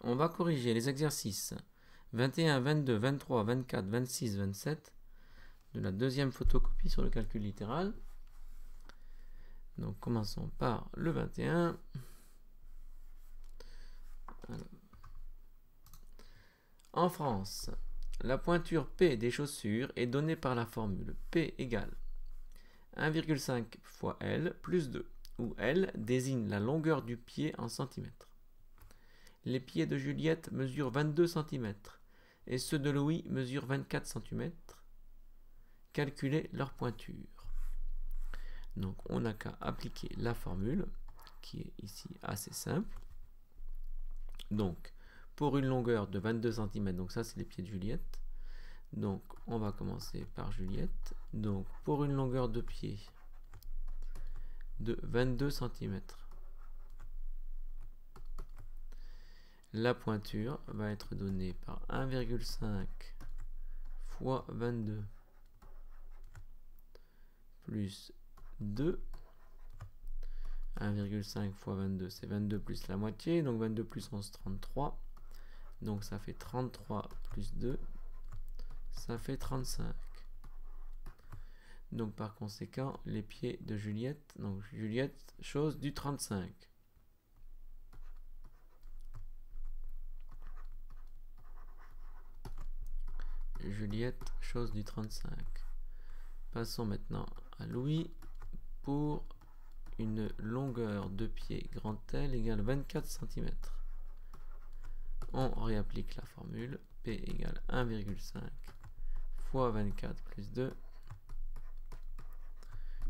On va corriger les exercices 21, 22, 23, 24, 26, 27 de la deuxième photocopie sur le calcul littéral. Donc commençons par le 21. Alors. En France, la pointure P des chaussures est donnée par la formule P égale 1,5 fois L plus 2, où L désigne la longueur du pied en centimètres. Les pieds de Juliette mesurent 22 cm et ceux de Louis mesurent 24 cm. Calculez leur pointure. Donc on n'a qu'à appliquer la formule qui est ici assez simple. Donc pour une longueur de 22 cm, donc ça c'est les pieds de Juliette. Donc on va commencer par Juliette. Donc pour une longueur de pied de 22 cm, la pointure va être donnée par 1,5 fois 22 plus 2. 1,5 fois 22, c'est 22 plus la moitié, donc 22 plus 11, 33. Donc ça fait 33 plus 2, ça fait 35. Donc par conséquent, les pieds de Juliette, donc Juliette, chose du 35. Juliette, chose du 35. Passons maintenant à Louis pour une longueur de pied grand L égale 24 cm. On réapplique la formule P égale 1,5 fois 24 plus 2,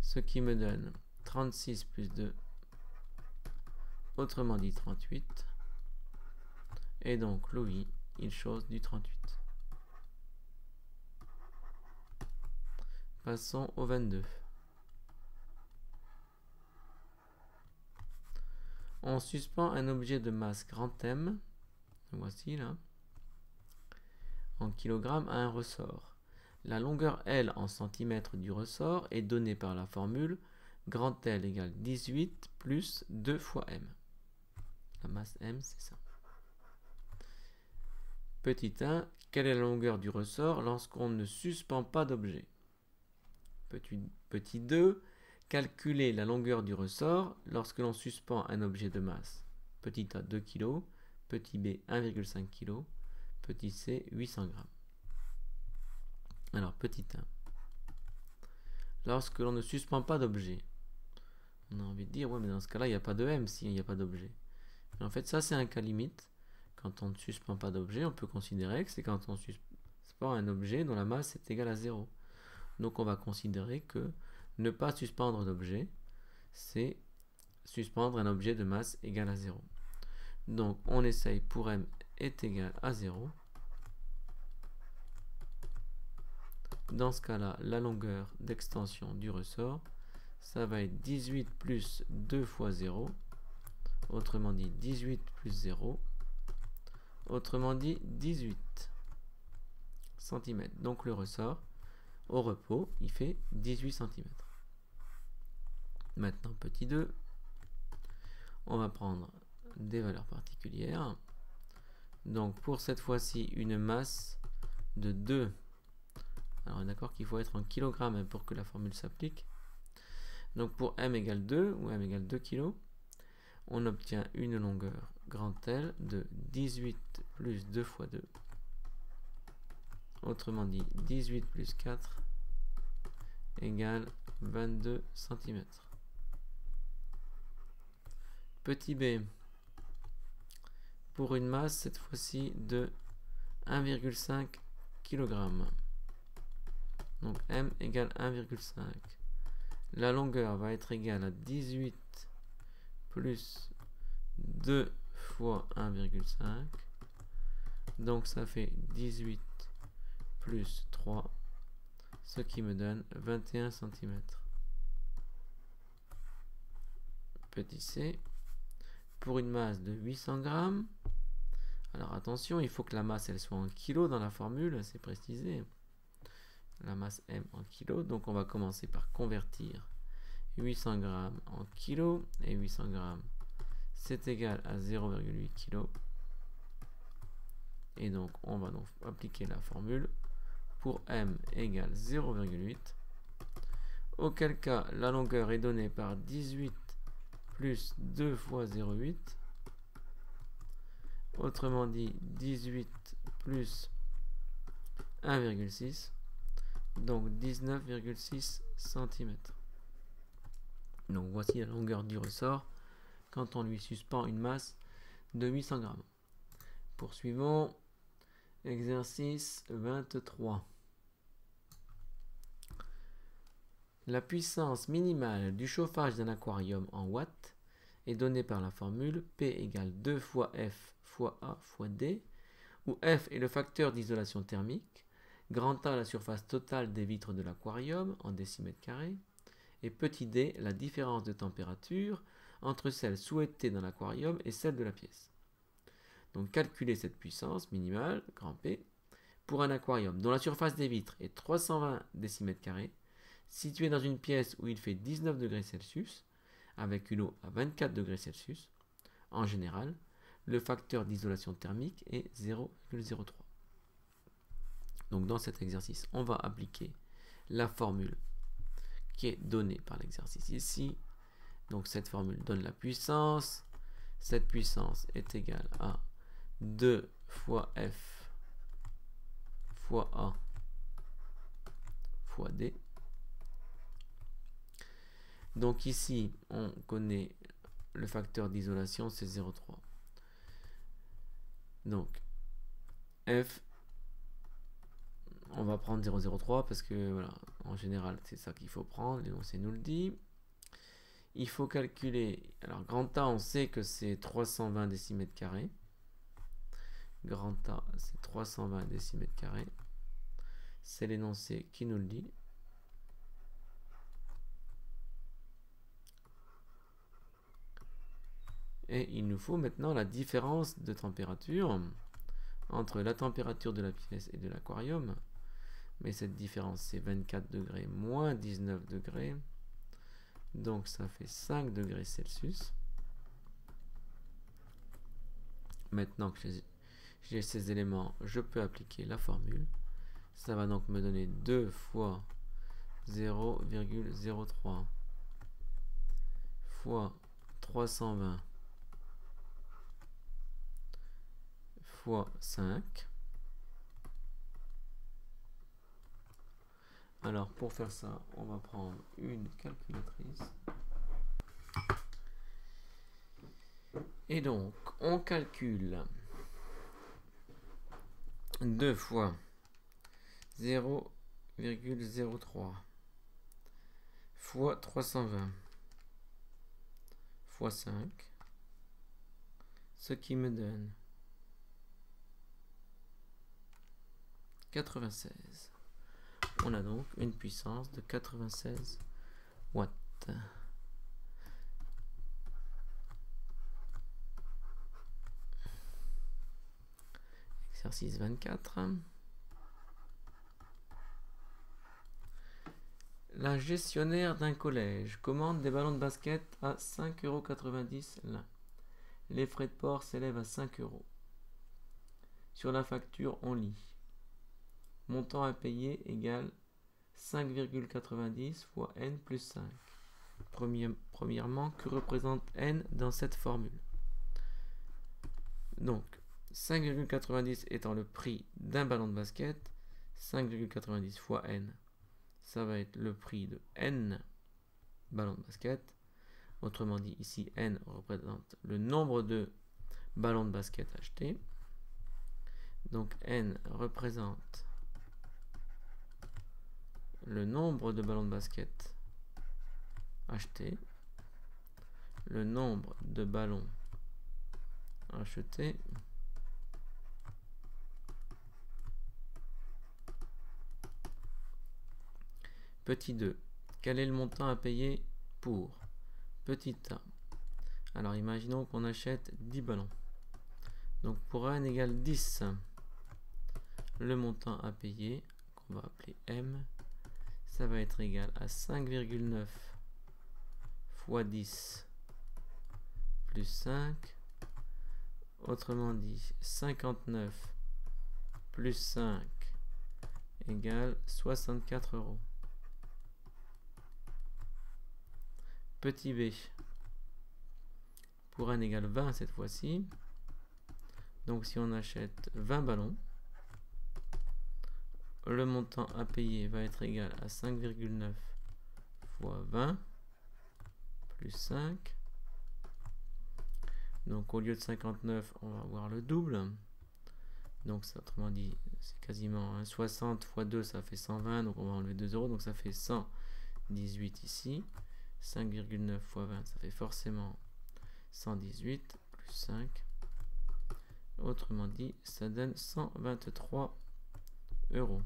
ce qui me donne 36 plus 2, autrement dit 38. Et donc Louis, il chose du 38. Passons au 22. On suspend un objet de masse grand M, voici là, en kilogrammes à un ressort. La longueur L en centimètres du ressort est donnée par la formule grand L égale 18 plus 2 fois M. La masse M, c'est ça. Petit 1, quelle est la longueur du ressort lorsqu'on ne suspend pas d'objet? Petit 2, calculer la longueur du ressort lorsque l'on suspend un objet de masse. Petit a 2 kg, petit b 1,5 kg, petit c 800 g. Alors petit 1, lorsque l'on ne suspend pas d'objet, on a envie de dire, ouais mais dans ce cas-là il n'y a pas de m s'il n'y a pas d'objet. En fait ça c'est un cas limite. Quand on ne suspend pas d'objet, on peut considérer que c'est quand on suspend un objet dont la masse est égale à 0. Donc on va considérer que ne pas suspendre d'objet, c'est suspendre un objet de masse égale à 0. Donc on essaye pour m est égal à 0. Dans ce cas-là, la longueur d'extension du ressort, ça va être 18 plus 2 fois 0, autrement dit 18 plus 0, autrement dit 18 cm. Donc le ressort, au repos, il fait 18 cm. Maintenant, petit 2, on va prendre des valeurs particulières. Donc pour cette fois-ci, une masse de 2. Alors on est d'accord qu'il faut être en kilogrammes pour que la formule s'applique. Donc pour m égale 2, ou m égale 2 kg, on obtient une longueur grand L de 18 plus 2 fois 2. Autrement dit, 18 plus 4 égale 22 cm. Petit b, pour une masse cette fois-ci de 1,5 kg. Donc m égale 1,5. La longueur va être égale à 18 plus 2 fois 1,5. Donc ça fait 18 plus 3, ce qui me donne 21 cm. Petit c, pour une masse de 800 g. Alors attention, il faut que la masse elle soit en kg dans la formule, c'est précisé. La masse m en kg, donc on va commencer par convertir 800 g en kg, et 800 g c'est égal à 0,8 kg. Et donc, on va donc appliquer la formule pour m égale 0,8. Auquel cas, la longueur est donnée par 18 plus 2 fois 0,8. Autrement dit, 18 plus 1,6. Donc 19,6 cm. Donc voici la longueur du ressort quand on lui suspend une masse de 800 grammes. Poursuivons. Exercice 23. La puissance minimale du chauffage d'un aquarium en watts est donnée par la formule P égale 2 fois F fois A fois D, où F est le facteur d'isolation thermique, grand A la surface totale des vitres de l'aquarium en décimètres carrés, et petit d la différence de température entre celle souhaitée dans l'aquarium et celle de la pièce. Donc calculer cette puissance minimale, grand P, pour un aquarium dont la surface des vitres est 320 décimètres carrés, situé dans une pièce où il fait 19 degrés Celsius, avec une eau à 24 degrés Celsius. En général, le facteur d'isolation thermique est 0,03. Donc dans cet exercice, on va appliquer la formule qui est donnée par l'exercice ici. Donc cette formule donne la puissance. Cette puissance est égale à 2 fois F fois A fois D. Donc ici, on connaît le facteur d'isolation, c'est 0,3. Donc F, on va prendre 0,03 parce que voilà, en général c'est ça qu'il faut prendre, l'énoncé nous le dit. Il faut calculer, alors grand A on sait que c'est 320 décimètres carrés. Grand A c'est 320 décimètres carrés. C'est l'énoncé qui nous le dit. Et il nous faut maintenant la différence de température entre la température de la pièce et de l'aquarium. Mais cette différence, c'est 24 degrés moins 19 degrés. Donc ça fait 5 degrés Celsius. Maintenant que j'ai ces éléments, je peux appliquer la formule. Ça va donc me donner 2 fois 0,03 fois 320 fois 5. Alors pour faire ça, on va prendre une calculatrice. Et donc, on calcule 2 fois 0,03 fois 320 fois 5, ce qui me donne 96. On a donc une puissance de 96 watts. Exercice 24. La gestionnaire d'un collège commande des ballons de basket à 5,90 € l'un. Les frais de port s'élèvent à 5 €. Sur la facture, on lit montant à payer égale 5,90 fois n plus 5. Premièrement, que représente n dans cette formule? Donc, 5,90 étant le prix d'un ballon de basket, 5,90 fois n, ça va être le prix de n ballons de basket. Autrement dit, ici, n représente le nombre de ballons de basket achetés. Donc, n représente le nombre de ballons de basket achetés, le nombre de ballons achetés, petit 2, quel est le montant à payer pour petit a? Alors imaginons qu'on achète 10 ballons. Donc pour n égale 10, le montant à payer, qu'on va appeler m, ça va être égal à 5,9 fois 10 plus 5, autrement dit 59 plus 5 égale 64 euros. Petit b, pour n égale 20 cette fois-ci. Donc si on achète 20 ballons, le montant à payer va être égal à 5,9 fois 20 plus 5. Donc au lieu de 59, on va avoir le double. Donc ça, autrement dit, c'est quasiment 60 fois 2, ça fait 120. Donc on va enlever 2 euros. Donc ça fait 118 ici. 5,9 fois 20, ça fait forcément 118 plus 5. Autrement dit, ça donne 123 euros.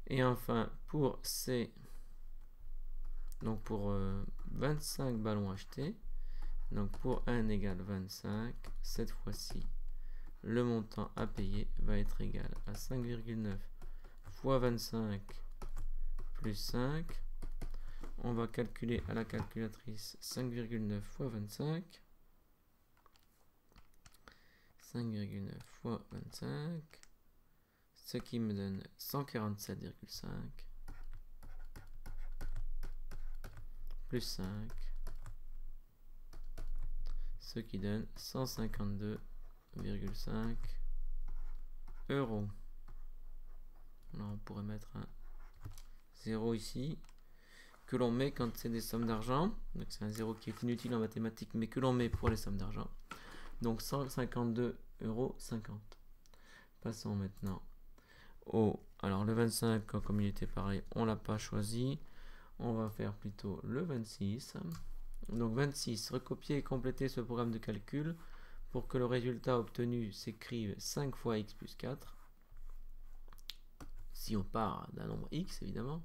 Et enfin, pour C, donc pour 25 ballons achetés, donc pour n égale 25, cette fois-ci, le montant à payer va être égal à 5,9 fois 25 plus 5. On va calculer à la calculatrice 5,9 fois 25. 5,9 fois 25, ce qui me donne 147,5 plus 5, ce qui donne 152,5 euros. Là, on pourrait mettre un 0 ici, que l'on met quand c'est des sommes d'argent. Donc c'est un 0 qui est inutile en mathématiques, mais que l'on met pour les sommes d'argent. Donc 152,50 euros. Passons maintenant au... Alors le 25, comme il était pareil, on ne l'a pas choisi. On va faire plutôt le 26. Donc 26, recopier et compléter ce programme de calcul pour que le résultat obtenu s'écrive 5 fois x plus 4. Si on part d'un nombre x, évidemment.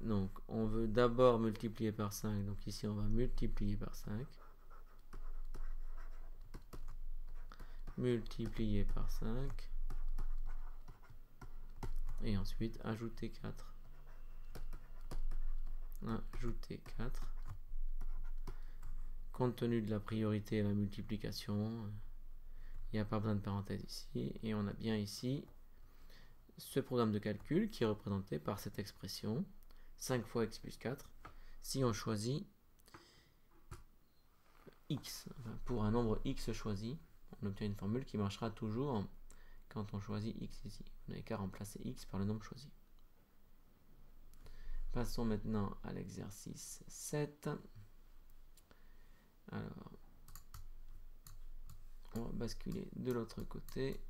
Donc on veut d'abord multiplier par 5. Donc ici on va multiplier par 5. Multiplier par 5 et ensuite ajouter 4. Ajouter 4. Compte tenu de la priorité et la multiplication, il n'y a pas besoin de parenthèse ici, et on a bien ici ce programme de calcul qui est représenté par cette expression 5 fois x plus 4. Si on choisit x, pour un nombre x choisi, on obtient une formule qui marchera toujours quand on choisit x ici. On n'a qu'à remplacer x par le nombre choisi. Passons maintenant à l'exercice 7. Alors, on va basculer de l'autre côté.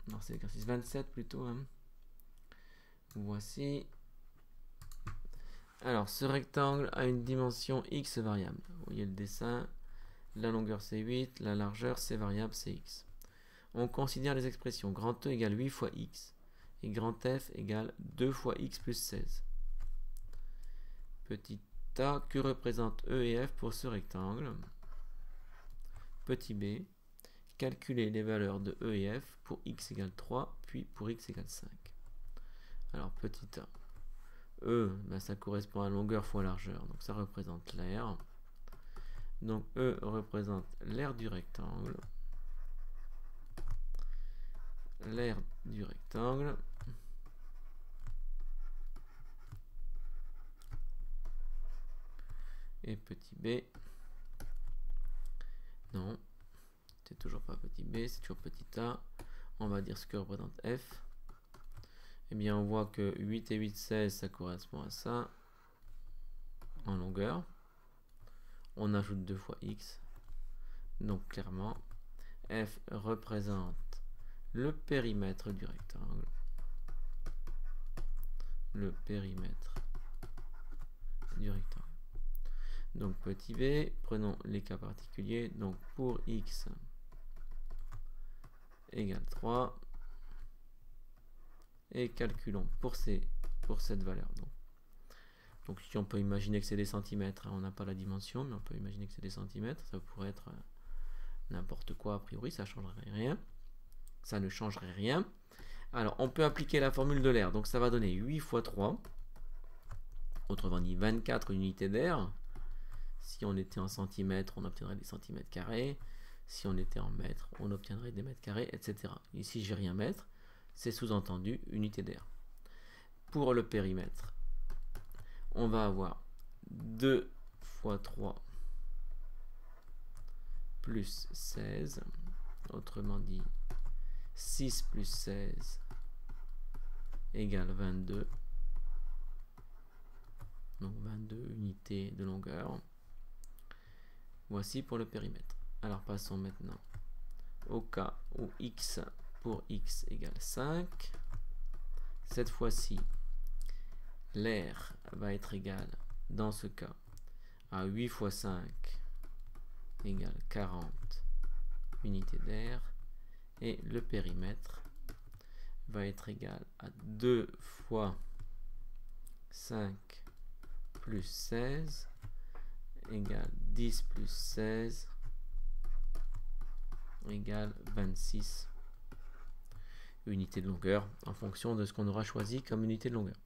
Alors c'est l'exercice 27 plutôt. Voici. Alors ce rectangle a une dimension x variable. Vous voyez le dessin. La longueur c'est 8, la largeur c'est variable c'est x. On considère les expressions grand E égale 8 fois x et grand F égale 2 fois x plus 16. Petit a, que représentent E et F pour ce rectangle? Petit b, calculer les valeurs de E et F pour x égale 3, puis pour x égale 5. Alors petit a, E, ça correspond à longueur fois largeur, donc ça représente l'aire. Donc E représente l'aire du rectangle. L'aire du rectangle. Et petit b. Non, c'est toujours pas petit b, c'est toujours petit a. On va dire ce que représente f. Eh bien, on voit que 8 et 8, 16, ça correspond à ça. En longueur. On ajoute 2 fois x. Donc clairement, f représente le périmètre du rectangle. Le périmètre du rectangle. Donc petit b, prenons les cas particuliers. Donc pour x égale 3. Et calculons pour cette valeur. Donc ici on peut imaginer que c'est des centimètres, on n'a pas la dimension, mais on peut imaginer que c'est des centimètres, ça pourrait être n'importe quoi a priori, ça changerait rien. Ça ne changerait rien. Alors on peut appliquer la formule de l'aire, donc ça va donner 8 fois 3, autrement dit 24 unités d'air. Si on était en centimètres, on obtiendrait des centimètres carrés. Si on était en mètres, on obtiendrait des mètres carrés, etc. Ici, j'ai rien mètre, c'est sous-entendu unité d'air. Pour le périmètre, on va avoir 2 fois 3 plus 16, autrement dit 6 plus 16 égale 22. Donc 22 unités de longueur. Voici pour le périmètre. Alors passons maintenant au cas où x pour x égale 5. Cette fois-ci, l'air va être égal, dans ce cas, à 8 fois 5 égale 40 unités d'air. Et le périmètre va être égal à 2 fois 5 plus 16 égale 10 plus 16 égale 26 unités de longueur en fonction de ce qu'on aura choisi comme unité de longueur.